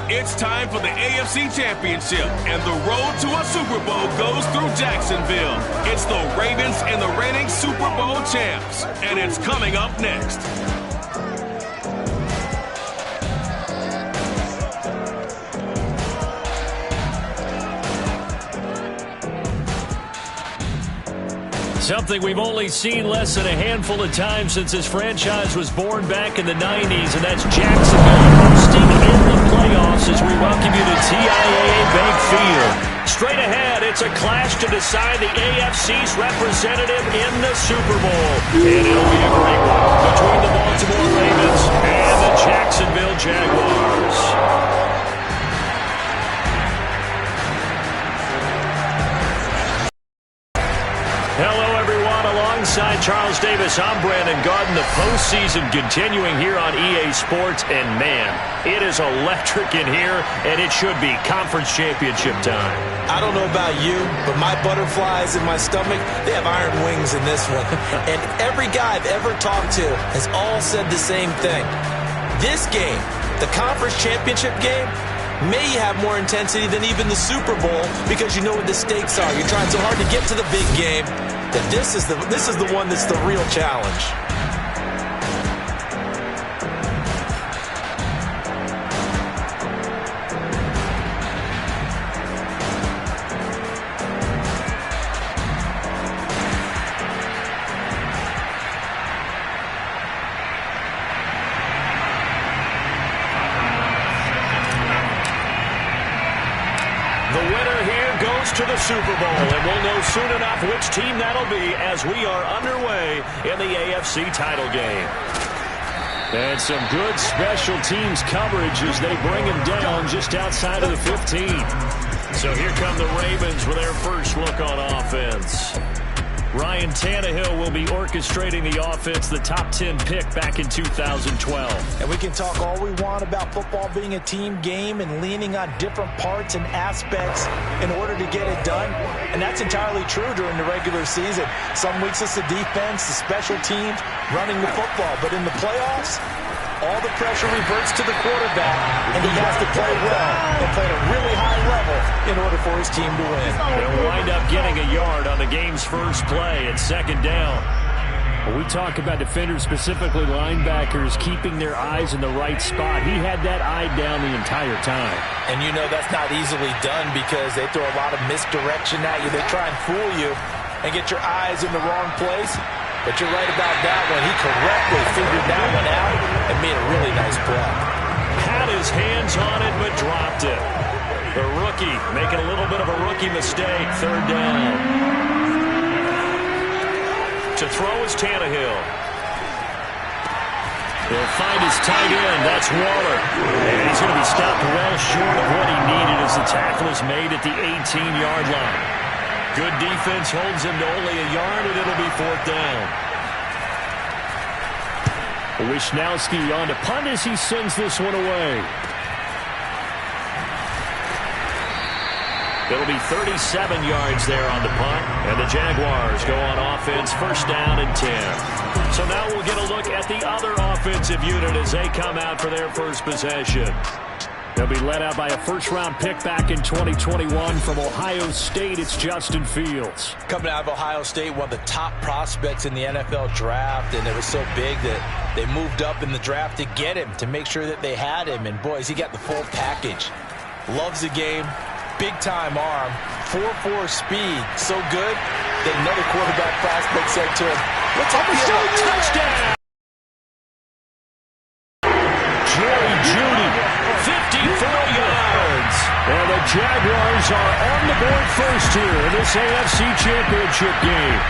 It's time for the AFC Championship, and the road to a Super Bowl goes through Jacksonville. It's the Ravens and the reigning Super Bowl champs, and it's coming up next. Something we've only seen less than a handful of times since this franchise was born back in the 90s, and that's Jacksonville hosting in the playoffs as we welcome you to TIAA Bank Field. Straight ahead, it's a clash to decide the AFC's representative in the Super Bowl. And it'll be a great one between the Baltimore Ravens and the Jacksonville Jaguars. Hello, everyone. Alongside Charles Davis, I'm Brandon Garden. The postseason continuing here on EA Sports. And, man, it is electric in here, and it should be conference championship time. I don't know about you, but my butterflies in my stomach, they have iron wings in this one. And every guy I've ever talked to has all said the same thing. This game, the conference championship game, may have more intensity than even the Super Bowl because you know what the stakes are. You're trying so hard to get to the big game that this is the one that's the real challenge. To the Super Bowl, and we'll know soon enough which team that'll be as we are underway in the AFC title game. And some good special teams coverage as they bring him down just outside of the 15. So here come the Ravens with their first look on offense. Ryan Tannehill will be orchestrating the offense, the top 10 pick back in 2012. And we can talk all we want about football being a team game and leaning on different parts and aspects in order to get it done. And that's entirely true during the regular season. Some weeks it's the defense, the special teams, running the football. But in the playoffs, all the pressure reverts to the quarterback, and he has to play well and play at a really high level in order for his team to win. They'll wind up getting a yard on the game's first play at second down. When we talk about defenders, specifically linebackers, keeping their eyes in the right spot, he had that eye down the entire time. And you know that's not easily done because they throw a lot of misdirection at you. They try and fool you and get your eyes in the wrong place. But you're right about that one. He correctly figured that one out and made a really nice play. Had his hands on it, but dropped it. The rookie making a little bit of a rookie mistake. Third down. To throw is Tannehill. He'll find his tight end. That's Waller. And he's going to be stopped well short of what he needed as the tackle is made at the 18-yard line. Good defense holds him to only a yard, and it'll be fourth down. Wishnowski on to punt as he sends this one away. It'll be 37 yards there on the punt, and the Jaguars go on offense, first down and 10. So now we'll get a look at the other offensive unit as they come out for their first possession. They'll be led out by a first-round pick back in 2021 from Ohio State. It's Justin Fields. Coming out of Ohio State, one of the top prospects in the NFL draft, and it was so big that they moved up in the draft to get him, to make sure that they had him. And, boys, he got the full package. Loves the game, big-time arm, 4.4 speed, so good that another quarterback prospect said to him, "Let's hope he's got a touchdown." Jerry Jeudy, 54 yards. And the Jaguars are on the board first here in this AFC Championship game.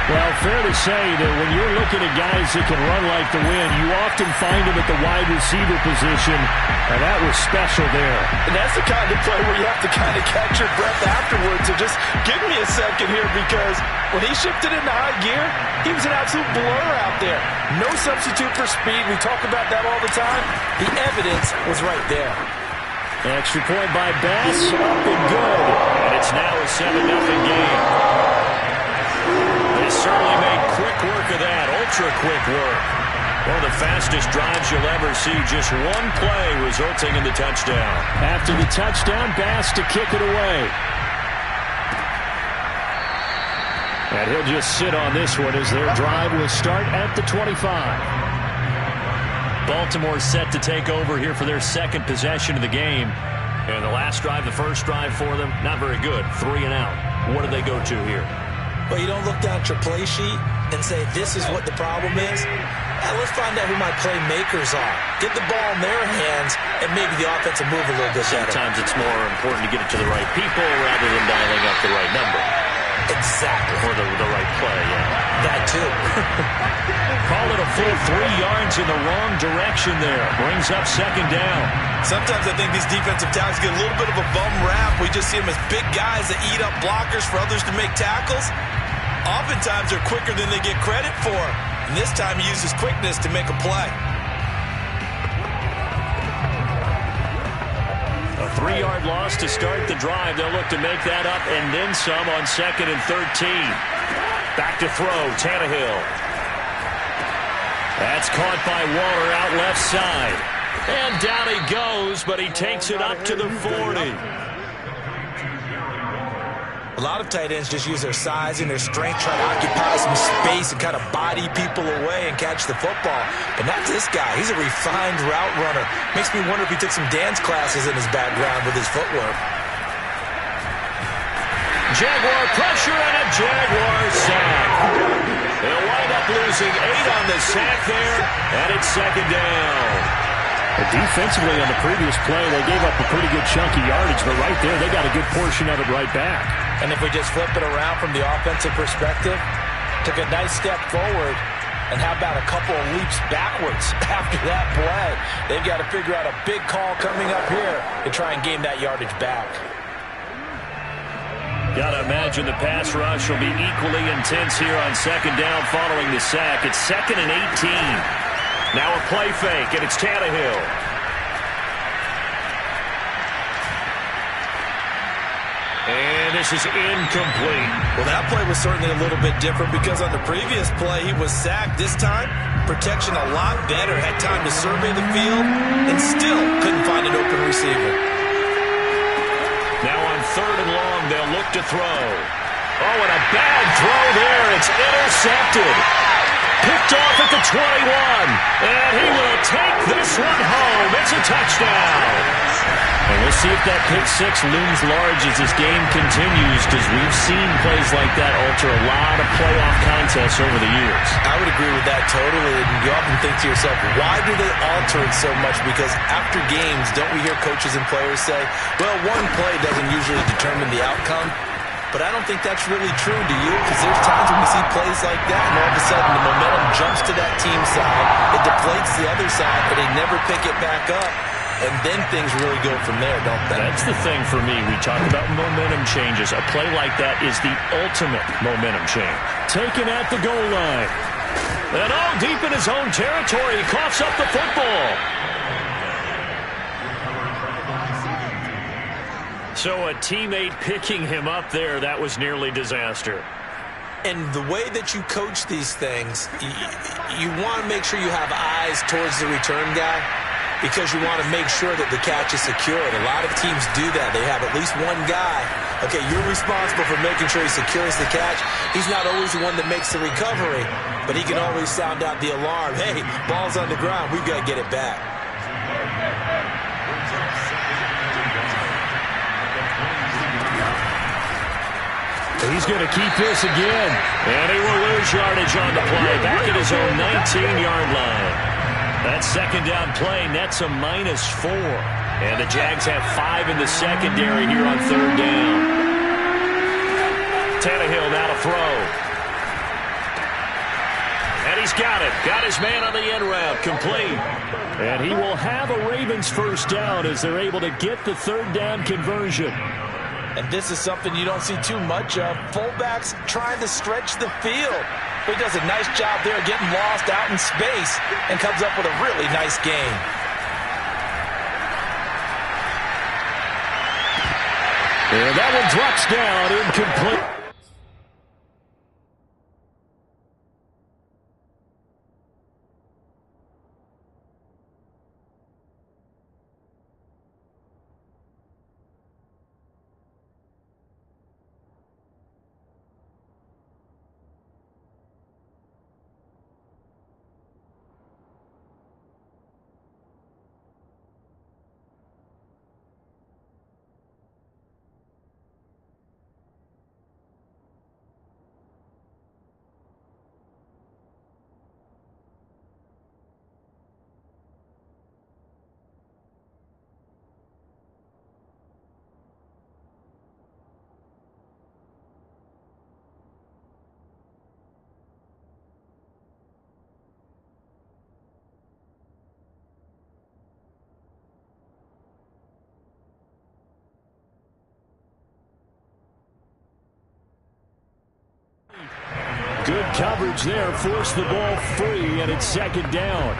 Well, fair to say that when you're looking at guys that can run like the wind, you often find them at the wide receiver position, and that was special there. And that's the kind of play where you have to kind of catch your breath afterwards. So just give me a second here, because when he shifted into high gear, he was an absolute blur out there. No substitute for speed. We talk about that all the time. The evidence was right there. Extra point by Bass, up and good. And it's now a 7-0 game. They certainly made quick work of that, ultra quick work. One of the fastest drives you'll ever see. Just one play resulting in the touchdown. After the touchdown, Bass to kick it away. And he'll just sit on this one as their drive will start at the 25. Baltimore set to take over here for their second possession of the game. And the last drive, the first drive for them, not very good. 3 and out. What do they go to here? Well, you don't look down at your play sheet and say, this is what the problem is. Let's find out who my playmakers are. Get the ball in their hands, and maybe the offense will move a little bit better. Sometimes it's more important to get it to the right people rather than dialing up the right number. Exactly. Or the right play, yeah. That too. Call it a full 3 yards in the wrong direction there. Brings up second down. Sometimes I think these defensive tackles get a little bit of a bum rap. We just see them as big guys that eat up blockers for others to make tackles. Oftentimes they're quicker than they get credit for. And this time he uses quickness to make a play. A 3-yard loss to start the drive. They'll look to make that up and then some on 2nd and 13. Back to throw, Tannehill. That's caught by Waller out left side. And down he goes, but he takes it up to the 40. A lot of tight ends just use their size and their strength, try to occupy some space and kind of body people away and catch the football. But not this guy. He's a refined route runner. Makes me wonder if he took some dance classes in his background with his footwork. Jaguar pressure and a Jaguar sack. They'll wind up losing 8 on the sack there, and it's second down. Defensively on the previous play, they gave up a pretty good chunk of yardage, but right there, they got a good portion of it right back. And if we just flip it around from the offensive perspective, took a nice step forward, and how about a couple of leaps backwards after that play? They've got to figure out a big call coming up here to try and gain that yardage back. Got to imagine the pass rush will be equally intense here on second down following the sack. It's 2nd and 18. Now a play fake, and it's Tannehill. And this is incomplete. Well, that play was certainly a little bit different because on the previous play, he was sacked. This time, protection a lot better. Had time to survey the field and still couldn't find an open receiver. Now on 3rd and long, they'll look to throw. Oh, and a bad throw there. It's intercepted. Picked off at the 21, and he will take this one home. It's a touchdown. And we'll see if that pick six looms large as this game continues, because we've seen plays like that alter a lot of playoff contests over the years. I would agree with that totally. And you often think to yourself, why do they alter it so much? Because after games, don't we hear coaches and players say, well, one play doesn't usually determine the outcome. But I don't think that's really true, do you? Because there's times when we see plays like that, and all of a sudden the momentum jumps to that team side, it deflates the other side, but they never pick it back up. And then things really go from there, don't they? That's the thing for me. We talk about momentum changes. A play like that is the ultimate momentum change. Taken at the goal line. And all deep in his own territory, he coughs up the football. So a teammate picking him up there, that was nearly disaster. And the way that you coach these things, you want to make sure you have eyes towards the return guy, because you want to make sure that the catch is secured. A lot of teams do that. They have at least one guy. Okay, you're responsible for making sure he secures the catch. He's not always the one that makes the recovery, but he can always sound out the alarm. Hey, ball's on the ground. We've got to get it back. He's going to keep this again. And he will lose yardage on the play. Back at his own 19-yard line. That second down play nets a -4. And the Jags have 5 in the secondary here on 3rd down. Tannehill now to throw. And he's got it. Got his man on the end route. Complete. And he will have a Ravens first down as they're able to get the 3rd down conversion. And this is something you don't see too much of. Fullbacks trying to stretch the field. He does a nice job there getting lost out in space and comes up with a really nice game. And that one drops down, incomplete. Good coverage there. Forced the ball free, and it's second down.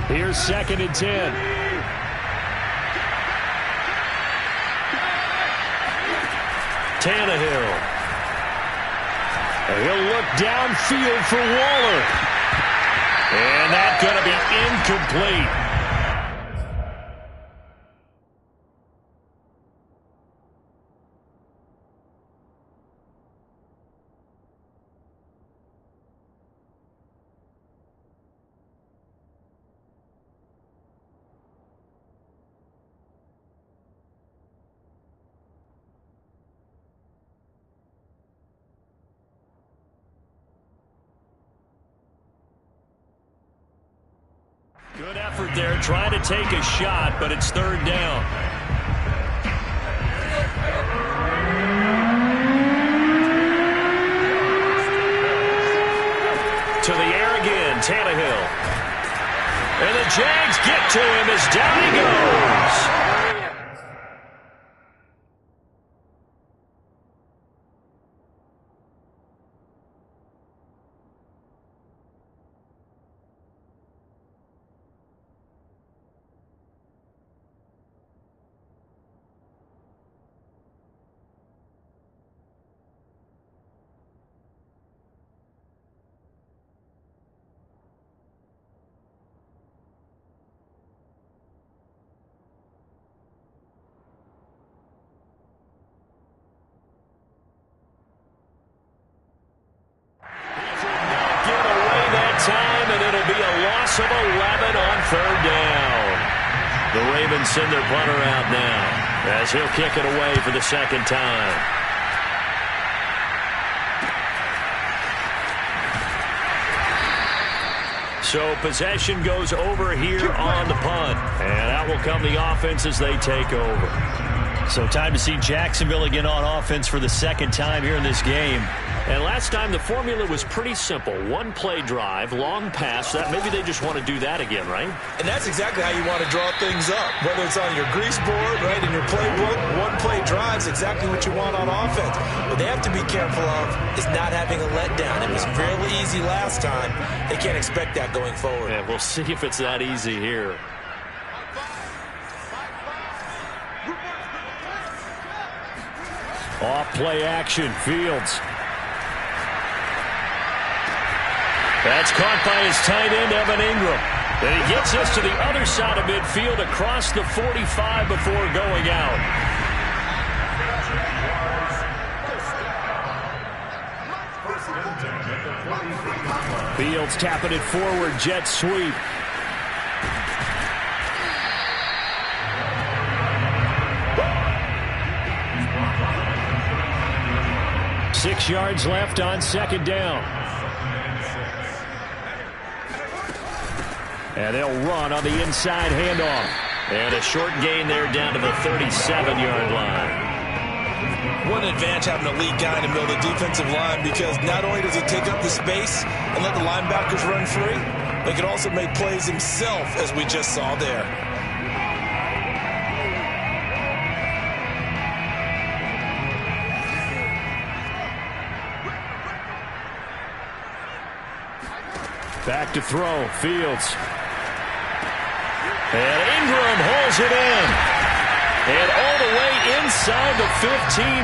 Here's 2nd and 10. Tannehill. He'll look downfield for Waller. And that's going to be incomplete. Good effort there, trying to take a shot, but it's 3rd down. To the air again, Tannehill. And the Jags get to him as down he goes. Time, and it'll be a loss of 11 on 3rd down. The Ravens send their punter out now as he'll kick it away for the 2nd time. So possession goes over here on the punt, and out will come the offense as they take over. So time to see Jacksonville again on offense for the 2nd time here in this game. And last time the formula was pretty simple. 1-play drive, long pass. That maybe they just want to do that again, right? And that's exactly how you want to draw things up. Whether it's on your grease board, right, in your playbook, 1-play drive is exactly what you want on offense. What they have to be careful of is not having a letdown. It was fairly easy last time. They can't expect that going forward. Yeah, we'll see if it's that easy here. Off-play action, Fields. That's caught by his tight end, Evan Ingram. And he gets us to the other side of midfield across the 45 before going out. Fields tapping it forward, jet sweep. Six yards left on 2nd down. And they'll run on the inside handoff. And a short gain there down to the 37-yard line. What an advantage having a lead guy in the middle of the defensive line, because not only does he take up the space and let the linebackers run free, but he can also make plays himself, as we just saw there. Back to throw, Fields. And Ingram holds it in. And all the way inside the 15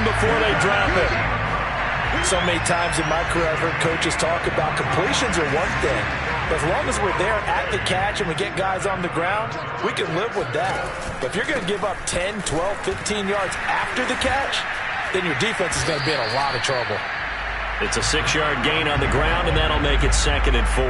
before they drop it. So many times in my career I've heard coaches talk about completions are one thing. But as long as we're there at the catch and we get guys on the ground, we can live with that. But if you're going to give up 10, 12, 15 yards after the catch, then your defense is going to be in a lot of trouble. It's a 6-yard gain on the ground, and that'll make it 2nd and 4.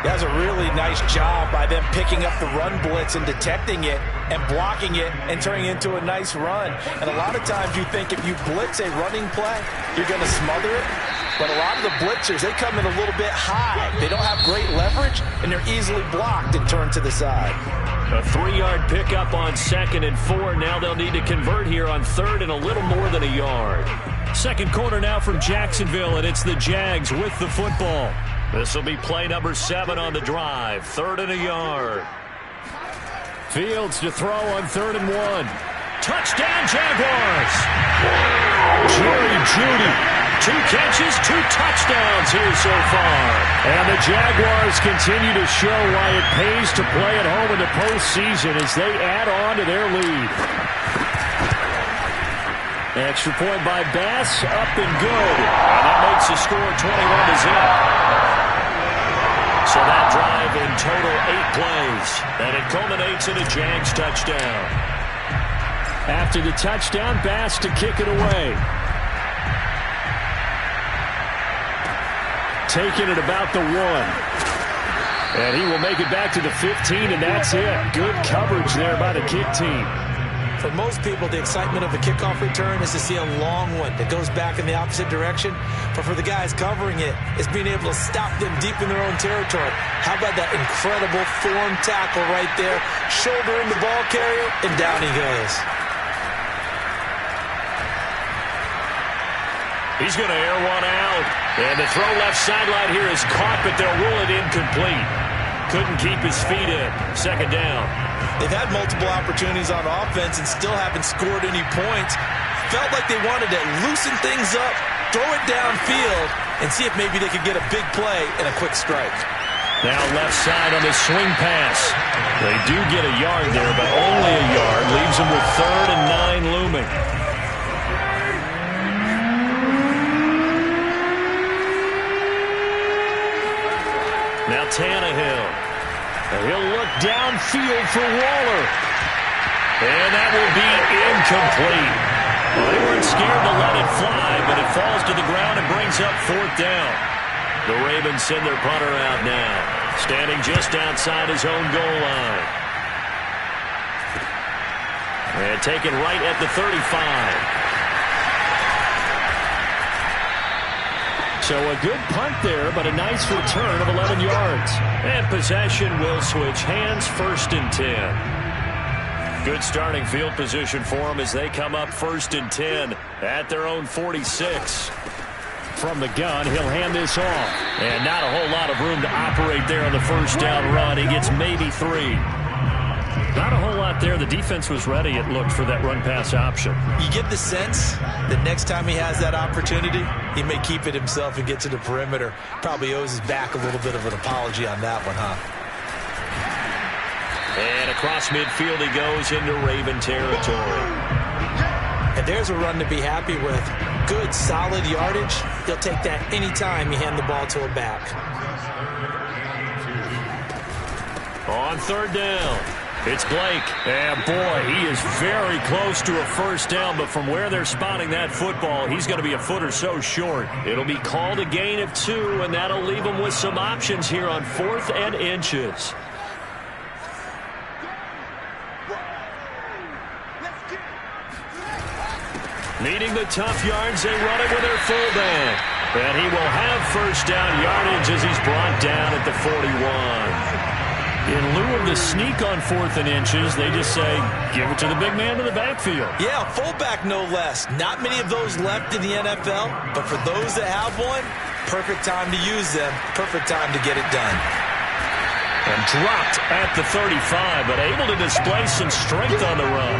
That's a really nice job by them picking up the run blitz and detecting it and blocking it and turning it into a nice run. And a lot of times you think if you blitz a running play, you're going to smother it. But a lot of the blitzers, they come in a little bit high. They don't have great leverage, and they're easily blocked and turned to the side. A 3-yard pickup on 2nd and 4. Now they'll need to convert here on 3rd and a little more than a yard. Second quarter now from Jacksonville, and it's the Jags with the football. This will be play number 7 on the drive. 3rd and a yard. Fields to throw on 3rd and 1. Touchdown, Jaguars. Jerry Jeudy. 2 catches, 2 touchdowns here so far. And the Jaguars continue to show why it pays to play at home in the postseason as they add on to their lead. Extra point by Bass, up and good. And that makes the score 21-0. So that drive in total 8 plays. And it culminates in a Jags touchdown. After the touchdown, Bass to kick it away. Taking it about the 1. And he will make it back to the 15, and that's it. Good coverage there by the kick team. For most people, the excitement of a kickoff return is to see a long one that goes back in the opposite direction. But for the guys covering it, it's being able to stop them deep in their own territory. How about that incredible form tackle right there? Shouldering the ball carrier, and down he goes. He's going to air one out. And the throw left sideline here is caught, but they'll rule it incomplete. Couldn't keep his feet in. Second down. They've had multiple opportunities on offense and still haven't scored any points. Felt like they wanted to loosen things up, throw it downfield, and see if maybe they could get a big play and a quick strike. Now left side on the swing pass. They do get a yard there, but only a yard. Leaves them with 3rd and 9 looming. Now Tannehill. And he'll look downfield for Waller. And that will be incomplete. Well, they weren't scared to let it fly, but it falls to the ground and brings up 4th down. The Ravens send their punter out now, standing just outside his own goal line. And taken right at the 35. So a good punt there, but a nice return of 11 yards. And possession will switch hands, 1st and 10. Good starting field position for them as they come up 1st and 10 at their own 46. From the gun, he'll hand this off. And not a whole lot of room to operate there on the 1st down run. He gets maybe 3. Not a whole lot there. The defense was ready, it looked, for that run-pass option. You get the sense that next time he has that opportunity, he may keep it himself and get to the perimeter. Probably owes his back a little bit of an apology on that one, huh? And across midfield he goes into Raven territory. And there's a run to be happy with. Good, solid yardage. He'll take that any time you hand the ball to a back. On 3rd down. It's Blake. And boy, he is very close to a 1st down, but from where they're spotting that football, he's going to be a foot or so short. It'll be called a gain of 2, and that'll leave him with some options here on 4th and inches. Needing the tough yards, they run it with their fullback. And he will have 1st down yardage as he's brought down at the 41. In lieu of the sneak on 4th and inches, they just say, give it to the big man in the backfield. Yeah, fullback no less. Not many of those left in the NFL, but for those that have one, perfect time to use them, perfect time to get it done. And dropped at the 35, but able to display some strength on the run.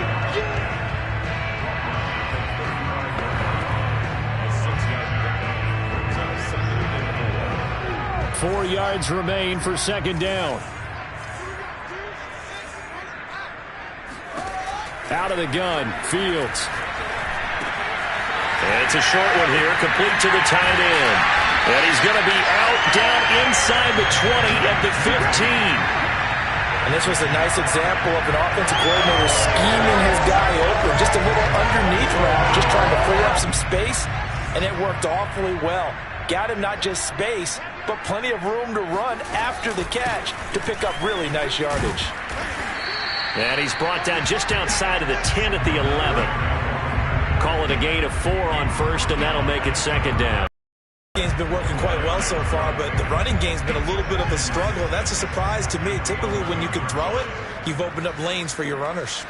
4 yards remain for 2nd down. Out of the gun, Fields. And it's a short one here, complete to the tight end. And he's going to be out down inside the 20 at the 15. And this was a nice example of an offensive coordinator scheming his guy open. Just a little underneath route, just trying to free up some space, and it worked awfully well. Got him not just space, but plenty of room to run after the catch to pick up really nice yardage. And he's brought down just outside of the 10 at the 11. Call it a gain of 4 on 1st, and that'll make it 2nd down. The game's been working quite well so far, but the running game's been a little bit of a struggle, and that's a surprise to me. Typically, when you can throw it, you've opened up lanes for your runners.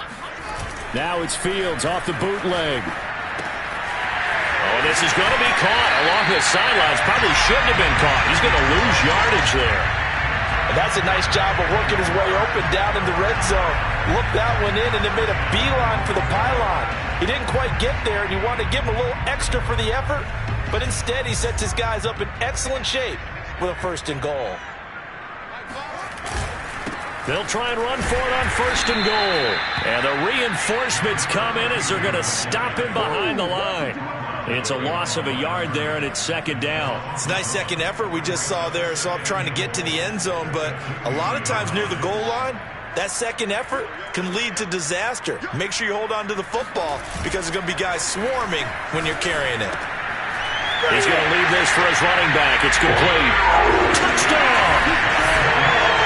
Now it's Fields off the bootleg. Oh, this is going to be caught along the sidelines. Probably shouldn't have been caught. He's going to lose yardage there. And that's a nice job of working his way open down in the red zone. Looked that one in and then made a beeline for the pylon. He didn't quite get there, and you want to give him a little extra for the effort, but instead he sets his guys up in excellent shape with a 1st and goal. They'll try and run for it on 1st and goal. And the reinforcements come in as they're going to stop him behind the line. It's a loss of a yard there, and it's 2nd down. It's a nice second effort we just saw there. So I'm trying to get to the end zone, but a lot of times near the goal line, that second effort can lead to disaster. Make sure you hold on to the football because there's going to be guys swarming when you're carrying it. He's going to leave this for his running back. It's complete. Touchdown!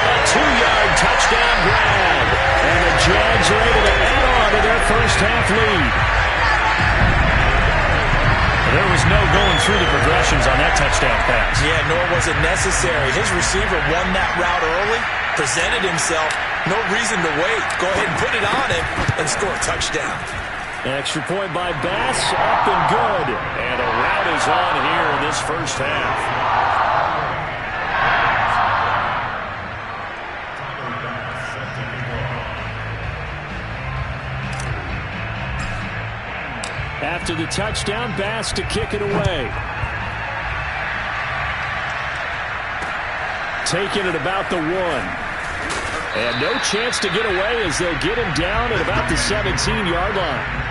A 2-yard touchdown grab. And the Jags are able to add on to their first-half lead. There was no going through the progressions on that touchdown pass. Yeah, nor was it necessary. His receiver won that route early, presented himself. No reason to wait. Go ahead and put it on him and score a touchdown. An extra point by Bass, up and good. And a route is on here in this first half. After the touchdown, Bass to kick it away. Taking it about the 1. And no chance to get away as they'll get him down at about the 17-yard line.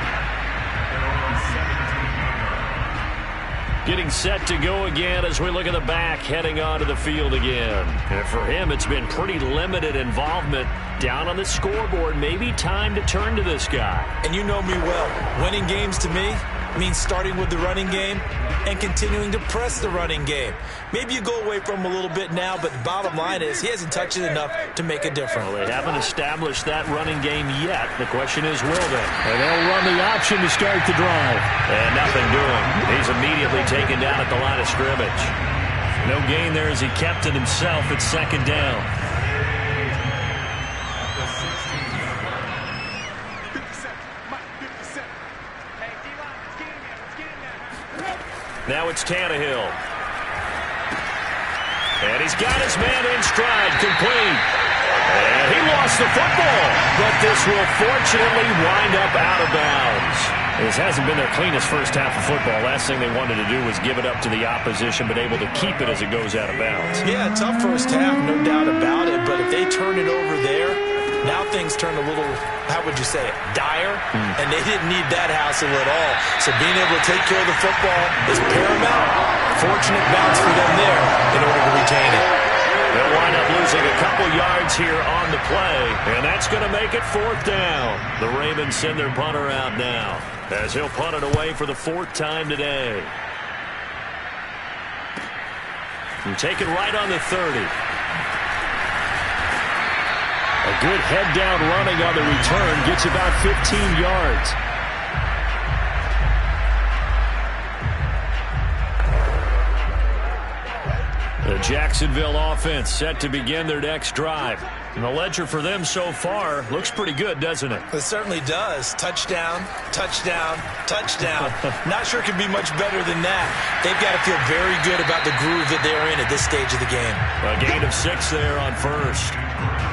Getting set to go again as we look at the back, heading onto the field again. And for him, it's been pretty limited involvement down on the scoreboard. Maybe time to turn to this guy. And you know me well. Winning games to me means starting with the running game and continuing to press the running game. Maybe you go away from him a little bit now, but the bottom line is he hasn't touched it enough to make a difference. Well, they haven't established that running game yet. The question is, will they? And they'll run the option to start the drive. And nothing doing. He's immediately taken down at the line of scrimmage. No gain there as he kept it himself at 2nd down. Now it's Tannehill. And he's got his man in stride, complete. And he lost the football, but this will fortunately wind up out of bounds. This hasn't been their cleanest first half of football. Last thing they wanted to do was give it up to the opposition, but able to keep it as it goes out of bounds. Yeah, tough first half, no doubt about it, but if they turn it over there, now things turn a little, how would you say it, dire, and they didn't need that hassle at all. So being able to take care of the football is paramount. Fortunate bounce for them there in order to retain it. They'll wind up losing a couple yards here on the play, and that's going to make it 4th down. The Ravens send their punter out now as he'll punt it away for the 4th time today. And take it right on the 30. A good head-down running on the return. Gets about 15 yards. The Jacksonville offense set to begin their next drive. And the ledger for them so far looks pretty good, doesn't it? It certainly does. Touchdown, touchdown, touchdown. Not sure it could be much better than that. They've got to feel very good about the groove that they're in at this stage of the game. A gain of 6 there on 1st.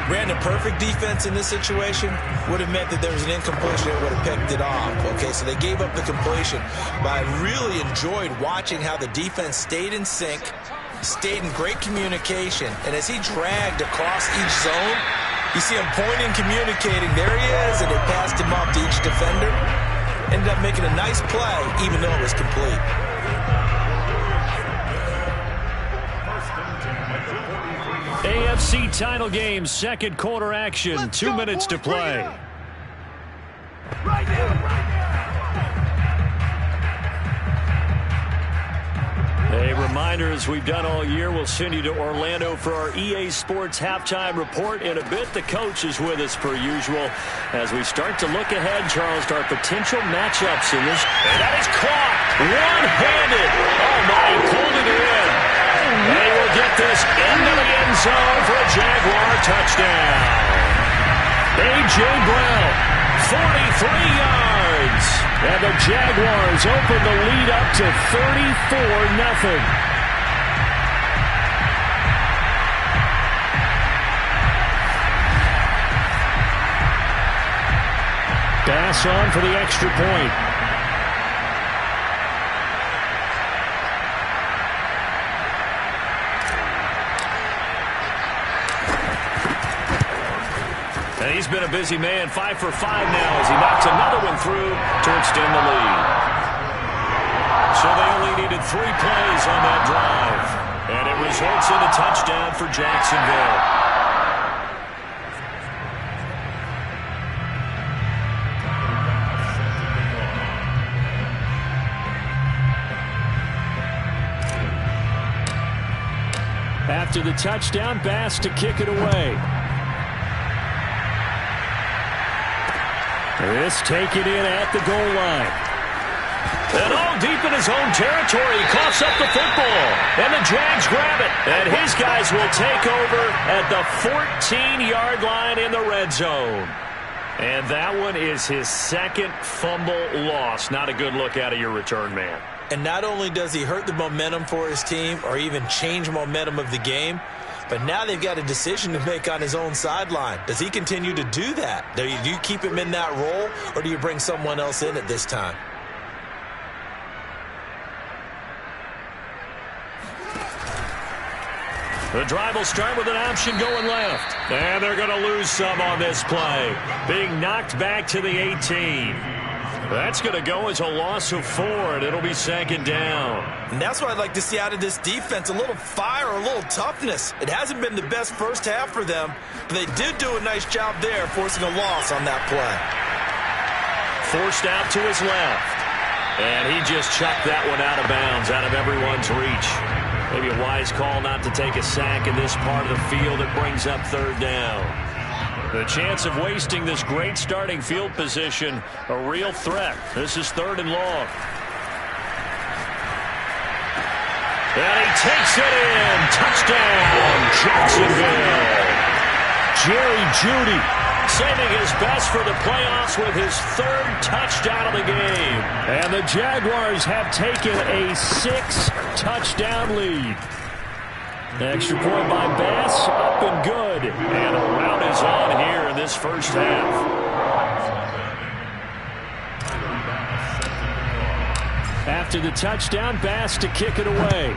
Ran a perfect defense in this situation would have meant that there was an incompletion that would have picked it off. Okay, so they gave up the completion. But I really enjoyed watching how the defense stayed in sync, stayed in great communication, and as he dragged across each zone, you see him pointing, communicating. There he is, and they passed him off to each defender. Ended up making a nice play, even though it was complete. AFC title game, 2nd quarter action, 2 minutes to play. A reminder, as we've done all year, we'll send you to Orlando for our EA Sports halftime report. In a bit, the coach is with us per usual as we start to look ahead, Charles, to our potential matchups in this. And that is caught one-handed. Oh, my, he pulled it in. They will get this into the end zone for a Jaguar touchdown. A.J. Brown, 43 yards. And the Jaguars open the lead up to 34-0. Bass on for the extra point. And he's been a busy man, 5 for 5 now as he knocks another one through to extend the lead. So they only needed 3 plays on that drive. And it results in a touchdown for Jacksonville. After the touchdown, Bass to kick it away. This taken in at the goal line. And all deep in his own territory, he coughs up the football. And the Jags grab it. And his guys will take over at the 14-yard line in the red zone. And that one is his second fumble loss. Not a good look out of your return man. And not only does he hurt the momentum for his team or even change momentum of the game, but now they've got a decision to make on his own sideline. Does he continue to do that? Do you keep him in that role, or do you bring someone else in at this time? The drive will start with an option going left. And they're going to lose some on this play. Being knocked back to the 18. That's going to go as a loss of 4, and it'll be second down. And that's what I'd like to see out of this defense, a little fire, a little toughness. It hasn't been the best first half for them, but they did do a nice job there forcing a loss on that play. Forced out to his left. And he just chucked that one out of bounds, out of everyone's reach. Maybe a wise call not to take a sack in this part of the field. It brings up third down. The chance of wasting this great starting field position, a real threat. This is 3rd and long. And he takes it in. Touchdown, Jacksonville. Jerry Jeudy saving his best for the playoffs with his 3rd touchdown of the game. And the Jaguars have taken a 6-touchdown lead. Extra point by Bass, up and good. And a rout is on here in this first half. After the touchdown, Bass to kick it away.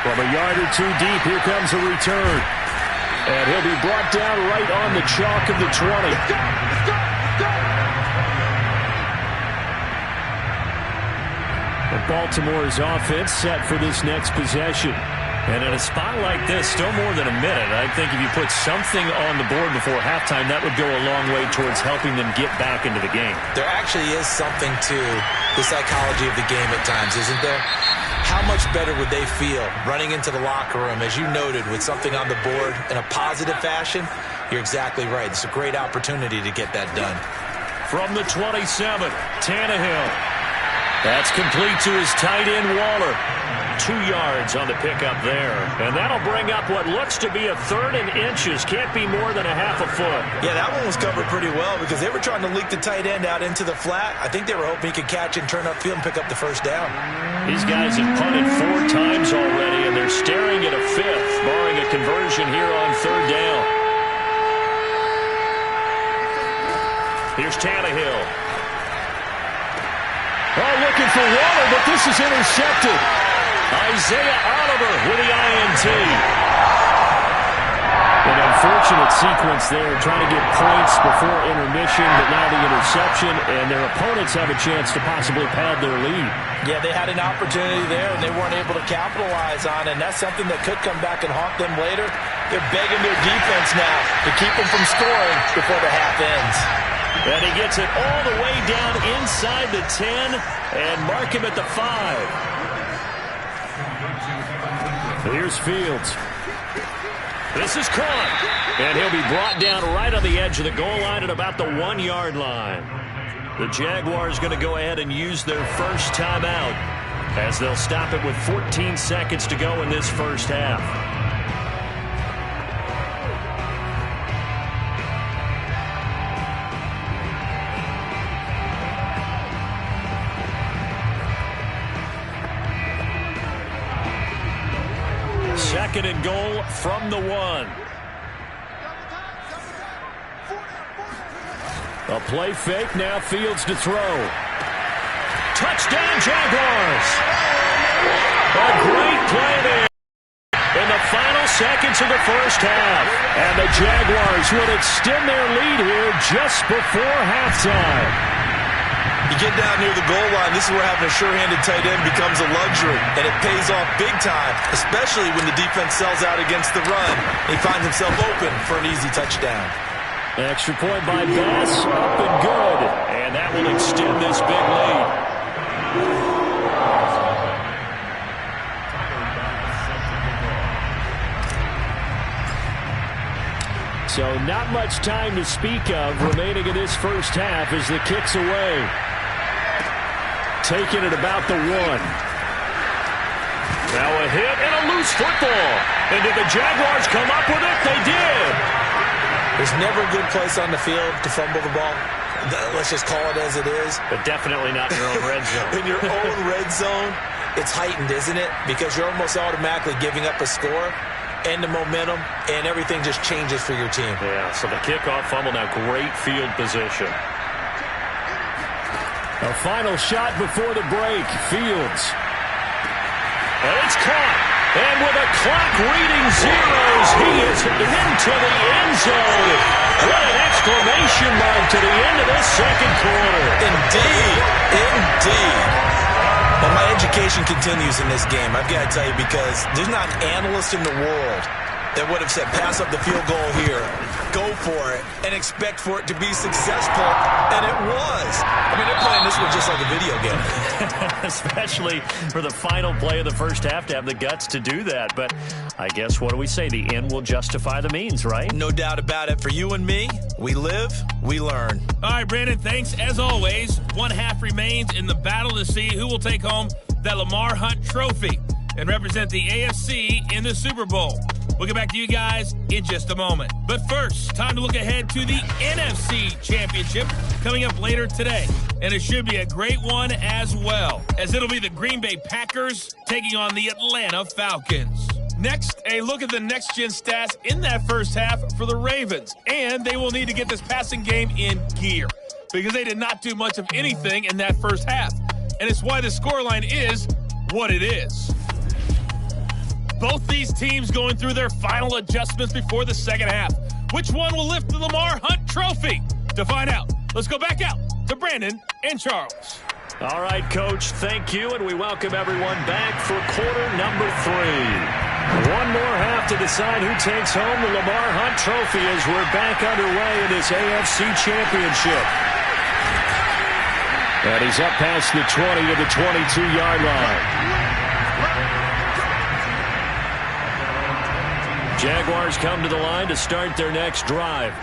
From a yard or 2 deep, here comes a return. And he'll be brought down right on the chalk of the 20. Baltimore's offense set for this next possession. And in a spot like this, still more than a minute, I think if you put something on the board before halftime, that would go a long way towards helping them get back into the game. There actually is something to the psychology of the game at times, isn't there? How much better would they feel running into the locker room, as you noted, with something on the board in a positive fashion? You're exactly right. It's a great opportunity to get that done. From the 27, Tannehill. That's complete to his tight end, Waller. 2 yards on the pickup there. And that'll bring up what looks to be a 3rd and inches. Can't be more than a half a foot. Yeah, that one was covered pretty well because they were trying to leak the tight end out into the flat. I think they were hoping he could catch and turn upfield and pick up the first down. These guys have punted 4 times already, and they're staring at a 5th, barring a conversion here on 3rd down. Here's Tannehill. Oh, looking for Waller, but this is intercepted. Isaiah Oliver with the INT. An unfortunate sequence there, trying to get points before intermission, but now the interception, and their opponents have a chance to possibly pad their lead. Yeah, they had an opportunity there, and they weren't able to capitalize on it, and that's something that could come back and haunt them later. They're begging their defense now to keep them from scoring before the half ends. And he gets it all the way down inside the 10 and mark him at the 5. Here's Fields. This is caught. And he'll be brought down right on the edge of the goal line at about the 1-yard line. The Jaguars going to go ahead and use their first timeout as they'll stop it with 14 seconds to go in this first half. Second and goal from the 1. A play fake, now Fields to throw. Touchdown, Jaguars! A great play there in the final seconds of the first half. And the Jaguars would extend their lead here just before halftime. You get down near the goal line, this is where having a sure-handed tight end becomes a luxury, and it pays off big time, especially when the defense sells out against the run. He finds himself open for an easy touchdown. Extra point by Bass, up and good, and that will extend this big lead. So not much time to speak of remaining in this first half as the kick's away. Taking it about the 1. Now a hit and a loose football. And did the Jaguars come up with it? They did. There's never a good place on the field to fumble the ball. Let's just call it as it is. But definitely not in your own red zone. In your own red zone, it's heightened, isn't it? Because you're almost automatically giving up a score and the momentum, and everything just changes for your team. Yeah, so the kickoff fumble, now great field position. A final shot before the break. Fields. And it's caught. And with a clock reading zeros, he is into the end zone. What an exclamation mark to the end of this second quarter. Indeed. Indeed. And my education continues in this game, I've got to tell you, because there's not an analyst in the world that would have said pass up the field goal here, go for it, and expect for it to be successful, and it was. I mean, they're playing this one just like a video game. Especially for the final play of the first half to have the guts to do that. But I guess, what do we say? The end will justify the means, right? No doubt about it. For you and me, we live, we learn. All right, Brandon, thanks as always. One half remains in the battle to see who will take home that Lamar Hunt trophy and represent the AFC in the Super Bowl. We'll get back to you guys in just a moment. But first, time to look ahead to the NFC Championship coming up later today. And it should be a great one as well, as it'll be the Green Bay Packers taking on the Atlanta Falcons. Next, a look at the next-gen stats in that first half for the Ravens. And they will need to get this passing game in gear, because they did not do much of anything in that first half. And it's why the scoreline is what it is. Both these teams going through their final adjustments before the second half. Which one will lift the Lamar Hunt trophy? To find out, let's go back out to Brandon and Charles. All right, Coach, thank you, and we welcome everyone back for quarter number 3. One more half to decide who takes home the Lamar Hunt trophy as we're back underway in this AFC Championship. And he's up past the 20 to the 22-yard line. Jaguars come to the line to start their next drive.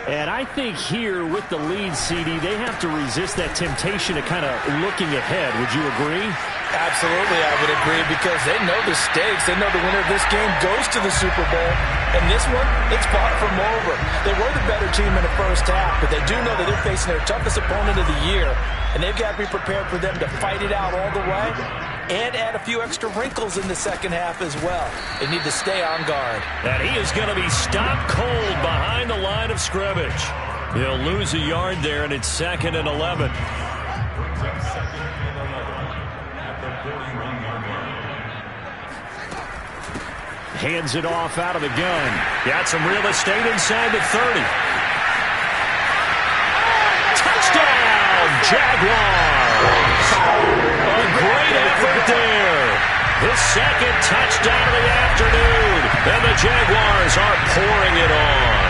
And I think here with the lead, CD, they have to resist that temptation of kind of looking ahead. Would you agree? Absolutely, I would agree, because they know the stakes. They know the winner of this game goes to the Super Bowl. And this one, it's far from over. They were the better team in the first half, but they do know that they're facing their toughest opponent of the year. And they've got to be prepared for them to fight it out all the way and add a few extra wrinkles in the second half as well. They need to stay on guard. And he is going to be stopped cold behind the line of scrimmage. He'll lose a yard there, and it's 2nd and 11. Hands it off out of the gun. Got some real estate inside the 30. Touchdown, Jaguars! A great effort there. His second touchdown of the afternoon. And the Jaguars are pouring it on.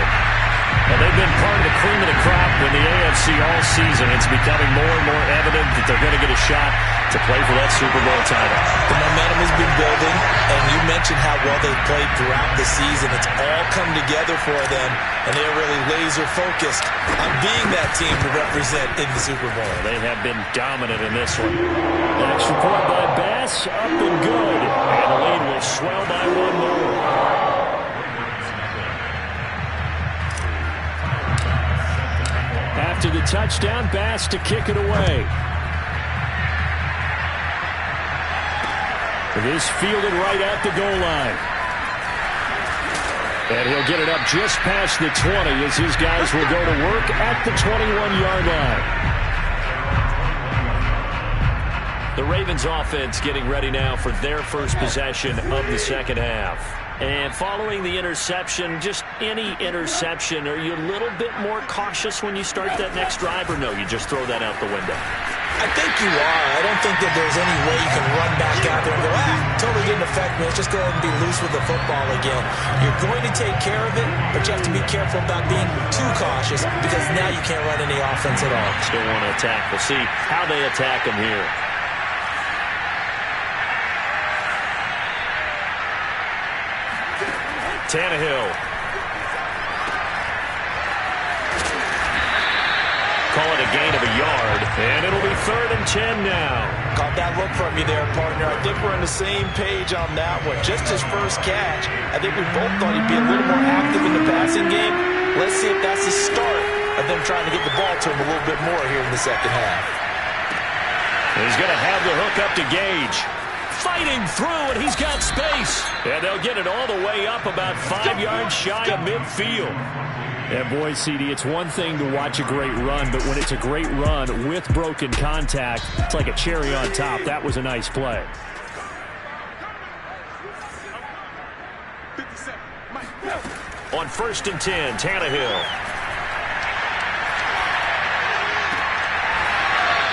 And they've been part of the cream of the crop in the AFC all season. It's becoming more and more evident that they're going to get a shot to play for that Super Bowl title. The momentum has been building, and you mentioned how well they've played throughout the season. It's all come together for them, and they're really laser-focused on being that team to represent in the Super Bowl. They have been dominant in this one. Extra point by Bass, up and good. And the lead will swell by one more. After the touchdown, Bass to kick it away. It is fielded right at the goal line. And he'll get it up just past the 20 as his guys will go to work at the 21-yard line. The Ravens offense getting ready now for their first possession of the second half. And following the interception, just any interception, are you a little bit more cautious when you start that next drive, or no, you just throw that out the window? I think you are. I don't think that there's any way you can run back out there and go, totally didn't affect me. Let's just go ahead and be loose with the football again. You're going to take care of it, but you have to be careful about being too cautious because now you can't run any offense at all. Still want to attack. We'll see how they attack him here. Tannehill. Call it a gain of a yard, and it'll be 3rd and 10 now. Caught that look from you there, partner. I think we're on the same page on that one. Just his first catch, I think we both thought he'd be a little more active in the passing game. Let's see if that's the start of them trying to get the ball to him a little bit more here in the second half. He's going to have the hook up to Gage. Fighting through, and he's got space. And they'll get it all the way up about 5 yards shy of midfield. And boy, CD, it's one thing to watch a great run, but when it's a great run with broken contact, it's like a cherry on top. That was a nice play. On 1st and 10, Tannehill.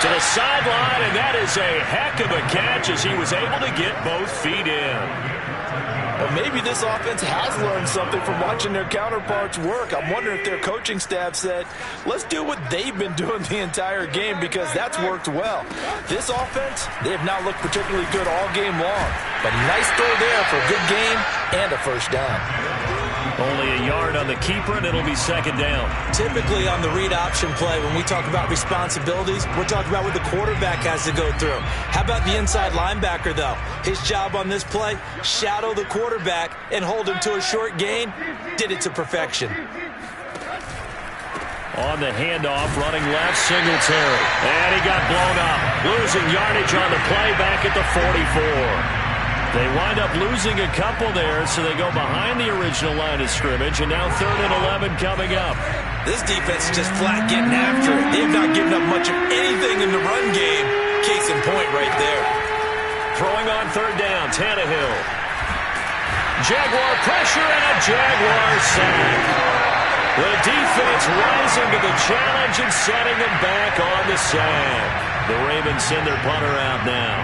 To the sideline, and that is a heck of a catch as he was able to get both feet in. But maybe this offense has learned something from watching their counterparts work. I'm wondering if their coaching staff said, let's do what they've been doing the entire game because that's worked well. This offense, they have not looked particularly good all game long. But nice throw there for a good game and a first down. Only a yard on the keeper, and it'll be 2nd down. Typically on the read option play, when we talk about responsibilities, we're talking about what the quarterback has to go through. How about the inside linebacker, though? His job on this play, shadow the quarterback and hold him to a short gain. Did it to perfection. On the handoff, running left, Singletary. And he got blown up. Losing yardage on the play back at the 44. They wind up losing a couple there, so they go behind the original line of scrimmage, and now 3rd and 11 coming up. This defense is just flat getting after it. They have not given up much of anything in the run game. Case in point right there. Throwing on 3rd down, Tannehill. Jaguar pressure and a Jaguar sack. The defense rising to the challenge and setting them back on the sack. The Ravens send their punter out now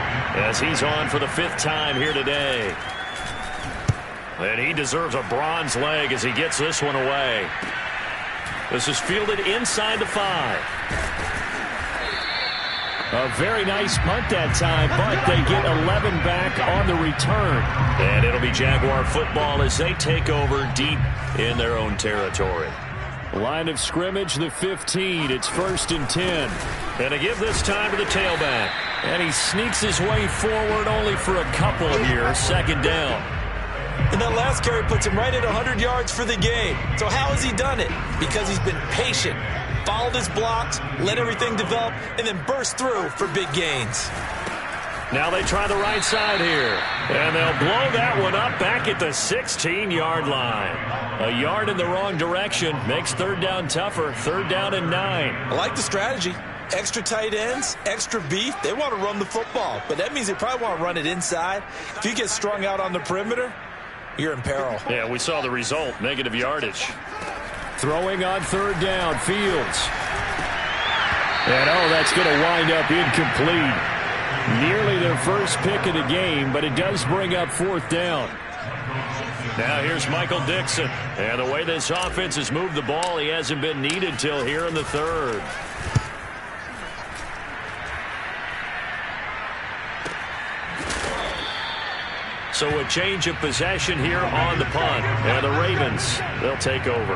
as he's on for the 5th time here today. And he deserves a bronze leg as he gets this one away. This is fielded inside the 5. A very nice punt that time, but they get 11 back on the return. And it'll be Jaguar football as they take over deep in their own territory. Line of scrimmage, the 15. It's 1st and 10. And a give this time to the tailback. And he sneaks his way forward only for a couple here. 2nd down. And that last carry puts him right at 100 yards for the game. So how has he done it? Because he's been patient, followed his blocks, let everything develop, and then burst through for big gains. Now they try the right side here. And they'll blow that one up back at the 16-yard line. A yard in the wrong direction makes 3rd down tougher. 3rd down and 9. I like the strategy. Extra tight ends, extra beef. They want to run the football, but that means they probably want to run it inside. If you get strung out on the perimeter, you're in peril. Yeah, we saw the result, negative yardage. Throwing on 3rd down, Fields. And that's going to wind up incomplete. Nearly their first pick of the game, but it does bring up 4th down. Now here's Michael Dixon. And the way this offense has moved the ball, he hasn't been needed till here in the 3rd. So a change of possession here on the punt. And the Ravens, they'll take over.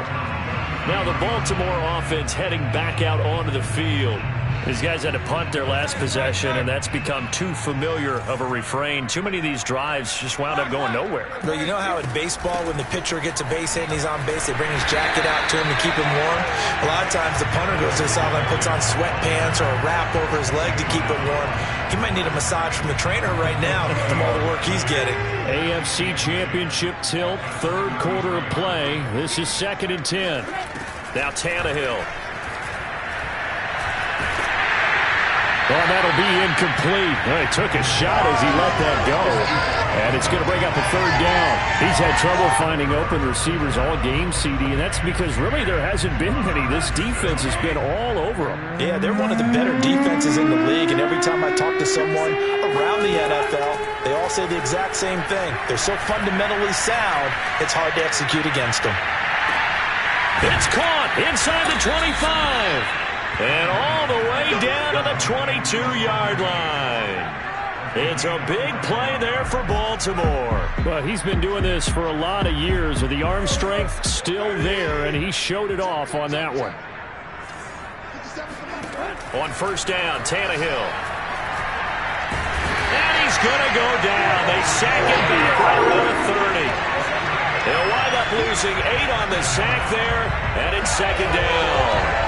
Now the Baltimore offense heading back out onto the field. These guys had to punt their last possession, and that's become too familiar of a refrain. Too many of these drives just wound up going nowhere. But you know how in baseball, when the pitcher gets a base hit and he's on base, they bring his jacket out to him to keep him warm? A lot of times the punter goes to the sideline, puts on sweatpants or a wrap over his leg to keep it warm. He might need a massage from the trainer right now from all the work he's getting. AFC Championship tilt, third quarter of play. This is 2nd and 10. Now Tannehill. Well, that'll be incomplete. Well, he took a shot as he let that go. And it's going to bring up a 3rd down. He's had trouble finding open receivers all game, CD, and that's because really there hasn't been many. This defense has been all over them. Yeah, they're one of the better defenses in the league, and every time I talk to someone around the NFL, they all say the exact same thing. They're so fundamentally sound, it's hard to execute against them. It's caught inside the 25. And all the way down to the 22-yard line. It's a big play there for Baltimore. Well, he's been doing this for a lot of years with the arm strength still there, and he showed it off on that one. On 1st down, Tannehill. And he's going to go down. They sack him back right around the 30. They'll wind up losing 8 on the sack there, and it's 2nd down.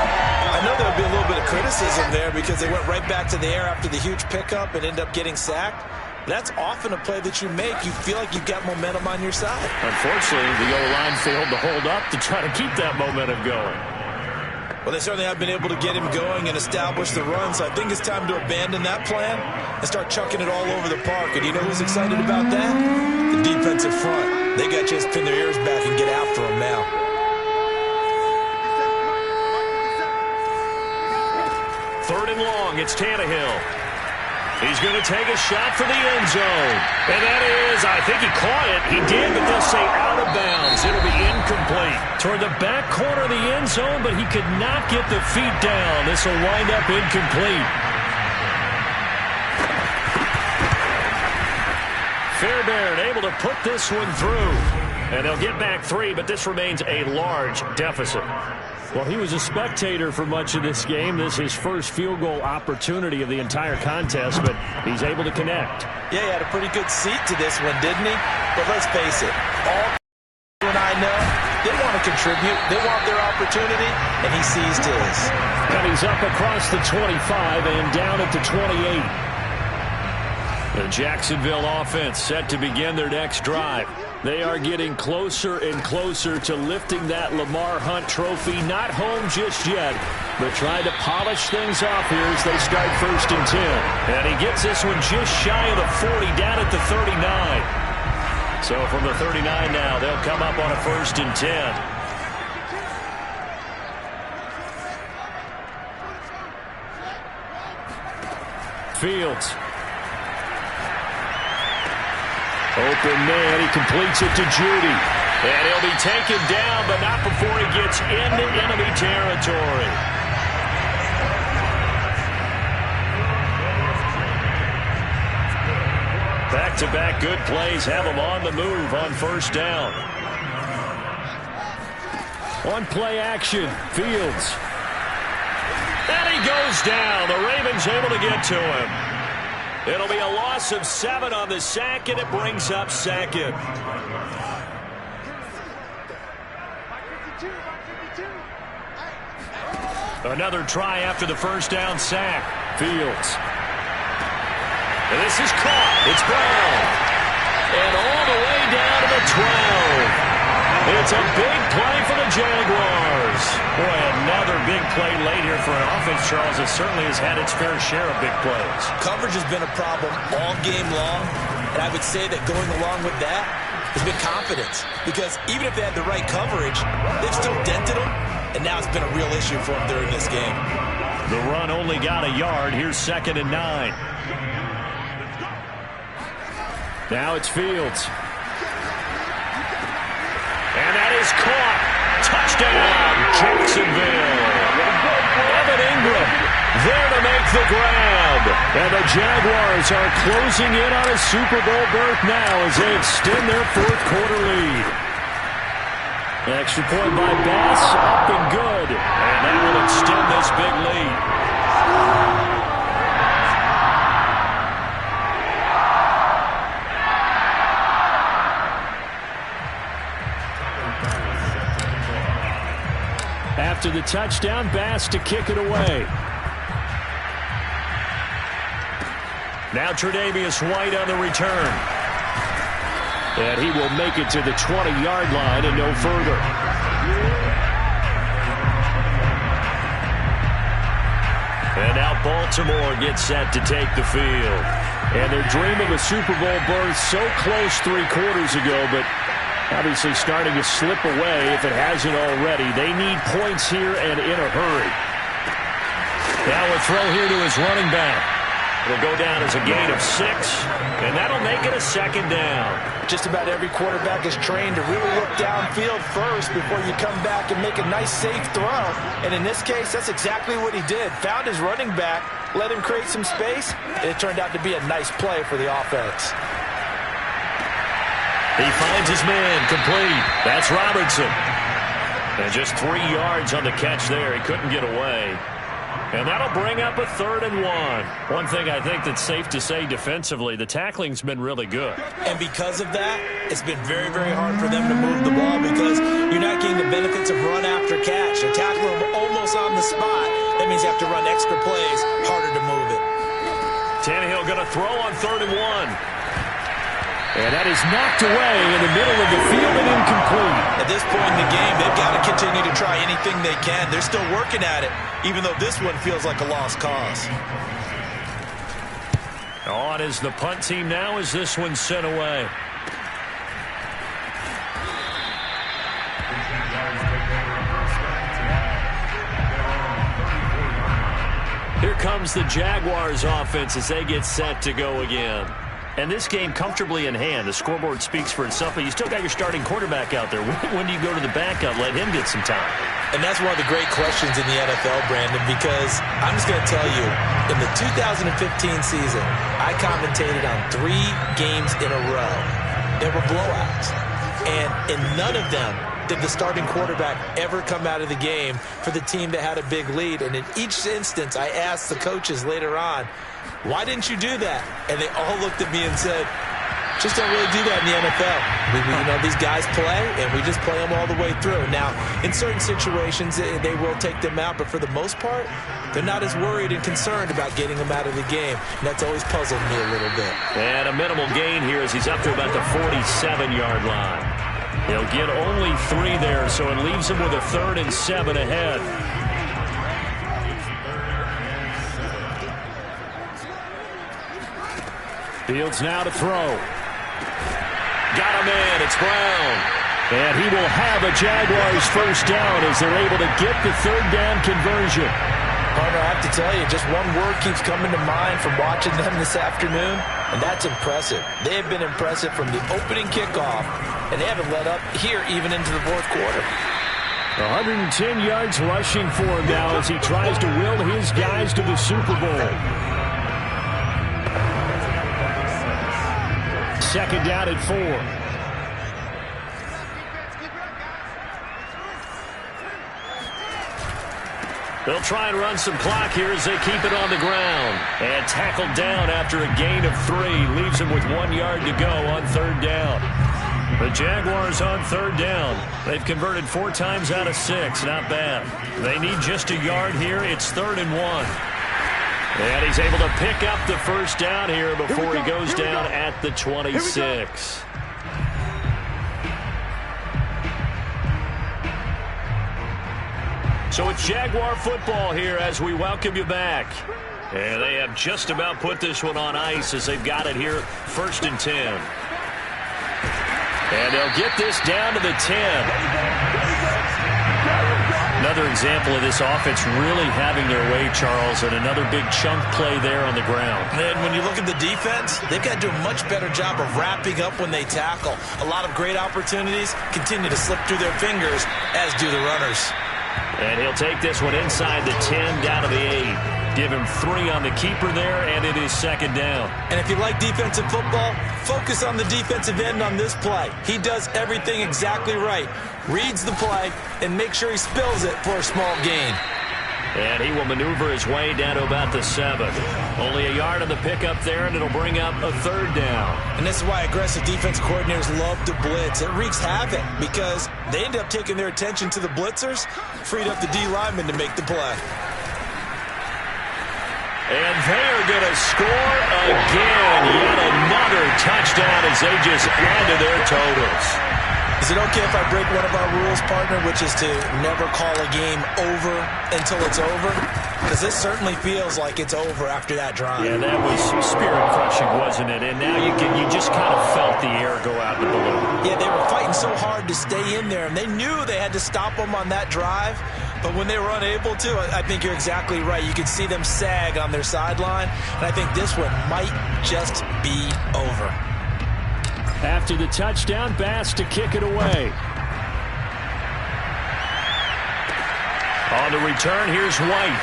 I know there'll be a little bit of criticism there because they went right back to the air after the huge pickup and end up getting sacked. That's often a play that you make. You feel like you've got momentum on your side. Unfortunately, the O-line failed to hold up to try to keep that momentum going. Well, they certainly have been able to get him going and establish the run, so I think it's time to abandon that plan and start chucking it all over the park. And you know who's excited about that? The defensive front. They got to just pin their ears back and get after him now. 3rd and long, it's Tannehill. He's going to take a shot for the end zone. And that is, I think he caught it. He did, but they'll say out of bounds. It'll be incomplete. Toward the back corner of the end zone, but he could not get the feet down. This will wind up incomplete. Fairbairn able to put this one through. And they'll get back 3, but this remains a large deficit. Well, he was a spectator for much of this game. This is his first field goal opportunity of the entire contest, but he's able to connect. Yeah, he had a pretty good seat to this one, didn't he? But let's face it, all you and I know, they want to contribute. They want their opportunity, and he seized his. And he's up across the 25 and down at the 28. The Jacksonville offense set to begin their next drive. They are getting closer and closer to lifting that Lamar Hunt trophy. Not home just yet, but trying to polish things off here as they start 1st and 10. And he gets this one just shy of the 40, down at the 39. So from the 39 now, they'll come up on a 1st and 10. Fields. Open man, he completes it to Judy. And he'll be taken down, but not before he gets into enemy territory. Back-to-back good plays have him on the move on 1st down. On play action, Fields. And he goes down. The Ravens able to get to him. It'll be a loss of 7 on the sack, and it brings up 2nd. Another try after the 1st down sack. Fields. And this is caught. It's Brown. And all the way down to the 12. It's a big play for the Jaguars. Boy, another big play late here for an offense, Charles, that certainly has had its fair share of big plays. Coverage has been a problem all game long, and I would say that going along with that has been confidence. Because even if they had the right coverage, they've still dented them, and now it's been a real issue for them during this game. The run only got a yard. Here's 2nd and 9. Now it's Fields. And that is caught. Touchdown, Jacksonville. Evan Ingram there to make the grab. And the Jaguars are closing in on a Super Bowl berth now as they extend their 4th quarter lead. Extra point by Bass, up and good. And that will extend this big lead. to the touchdown. Bass to kick it away. Now Tre'Davious White on the return. And he will make it to the 20-yard line and no further. And now Baltimore gets set to take the field. And their dream of a Super Bowl berth so close 3 quarters ago, but obviously starting to slip away if it hasn't already. They need points here and in a hurry. Now a throw here to his running back. It'll go down as a gain of 6, and that'll make it a 2nd down. Just about every quarterback is trained to really look downfield first before you come back and make a nice, safe throw. And in this case, that's exactly what he did. Found his running back, let him create some space, and it turned out to be a nice play for the offense. He finds his man, complete. That's Robertson. And just 3 yards on the catch there. He couldn't get away. And that'll bring up a 3rd and 1. One thing I think that's safe to say defensively, the tackling's been really good. And because of that, it's been very, very hard for them to move the ball because you're not getting the benefits of run after catch. They tackle them almost on the spot. That means you have to run extra plays, harder to move it. Tannehill going to throw on 3rd and 1. And that is knocked away in the middle of the field and incomplete. At this point in the game, they've got to continue to try anything they can. They're still working at it, even though this one feels like a lost cause. On is the punt team now as this one's sent away. Here comes the Jaguars offense as they get set to go again. And this game comfortably in hand. The scoreboard speaks for itself, but you still got your starting quarterback out there. When do you go to the backup, let him get some time? And that's one of the great questions in the NFL, Brandon, because I'm just going to tell you, in the 2015 season, I commentated on 3 games in a row. They were blowouts. And in none of them did the starting quarterback ever come out of the game for the team that had a big lead. And in each instance, I asked the coaches later on, why didn't you do that? And they all looked at me and said, just don't really do that in the NFL. You know, these guys play, and we just play them all the way through. Now, in certain situations, they will take them out, but for the most part, they're not as worried and concerned about getting them out of the game. And that's always puzzled me a little bit. And a minimal gain here as he's up to about the 47-yard line. He'll get only 3 there, so it leaves him with a 3rd and 7 ahead. Fields now to throw. Got a man. It's Brown. And he will have a Jaguars first down as they're able to get the 3rd down conversion. Partner, I have to tell you, just one word keeps coming to mind from watching them this afternoon, and that's impressive. They have been impressive from the opening kickoff, and they haven't let up here even into the 4th quarter. 110 yards rushing for him now as he tries to will his guys to the Super Bowl. 2nd down at 4. They'll try and run some clock here as they keep it on the ground. And tackled down after a gain of 3. Leaves him with 1 yard to go on 3rd down. The Jaguars on 3rd down. They've converted 4 times out of 6. Not bad. They need just a yard here. It's 3rd and 1. And he's able to pick up the first down here before he goes down at the 26. So it's Jaguar football here as we welcome you back. And they have just about put this one on ice as they've got it here, 1st and 10. And they'll get this down to the 10. Another example of this offense really having their way, Charles, and another big chunk play there on the ground. And when you look at the defense, they've got to do a much better job of wrapping up when they tackle. A lot of great opportunities continue to slip through their fingers, as do the runners. And he'll take this one inside the 10 down to the 8. Give him 3 on the keeper there, and it is 2nd down. And if you like defensive football, focus on the defensive end on this play. He does everything exactly right. Reads the play and make sure he spills it for a small gain. And he will maneuver his way down to about the 7. Only a yard on the pickup there, and it'll bring up a 3rd down. And this is why aggressive defense coordinators love to blitz. It wreaks havoc because they end up taking their attention to the blitzers, freed up the D lineman to make the play. And they are going to score again. Yet another touchdown as they just add to their totals. Is it okay if I break one of our rules, partner, which is to never call a game over until it's over? Because this certainly feels like it's over after that drive. Yeah, that was spirit-crushing, wasn't it? And now you just kind of felt the air go out the balloon. Yeah, they were fighting so hard to stay in there, and they knew they had to stop them on that drive. But when they were unable to, I think you're exactly right. You could see them sag on their sideline, and I think this one might just be over. After the touchdown, Bass to kick it away. On the return, here's White.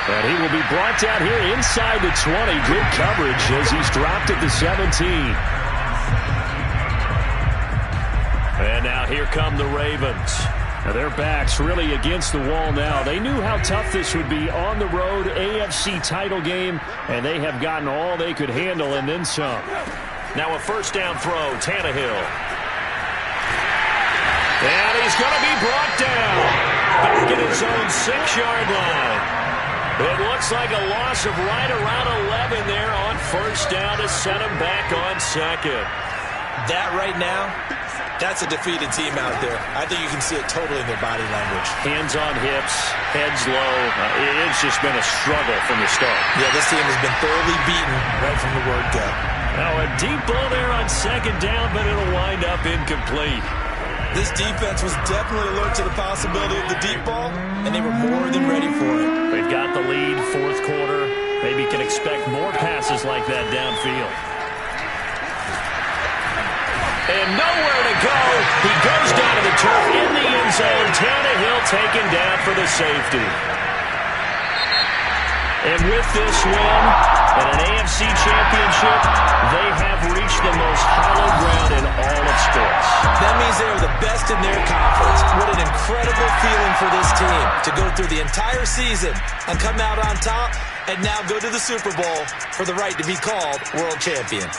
And he will be brought down here inside the 20. Good coverage as he's dropped at the 17. And now here come the Ravens. Now their backs really against the wall now. They knew how tough this would be on the road, AFC title game, and they have gotten all they could handle and then some. Now a 1st down throw, Tannehill. And he's going to be brought down back at his own 6-yard line. It looks like a loss of right around 11 there on 1st down to set him back on 2nd. That right now, that's a defeated team out there. I think you can see it totally in their body language. Hands on hips, heads low. It's just been a struggle from the start. Yeah, this team has been thoroughly beaten right from the word go. Now a deep ball there on 2nd down, but it'll wind up incomplete. This defense was definitely alert to the possibility of the deep ball, and they were more than ready for it. They've got the lead, 4th quarter. Maybe can expect more passes like that downfield. And nowhere to go. He goes down to the turf in the end zone. Tannehill taken down for the safety. And with this win and an AFC championship, they have reached the most hallowed ground in all of sports. That means they are the best in their conference. What an incredible feeling for this team to go through the entire season and come out on top and now go to the Super Bowl for the right to be called world champion.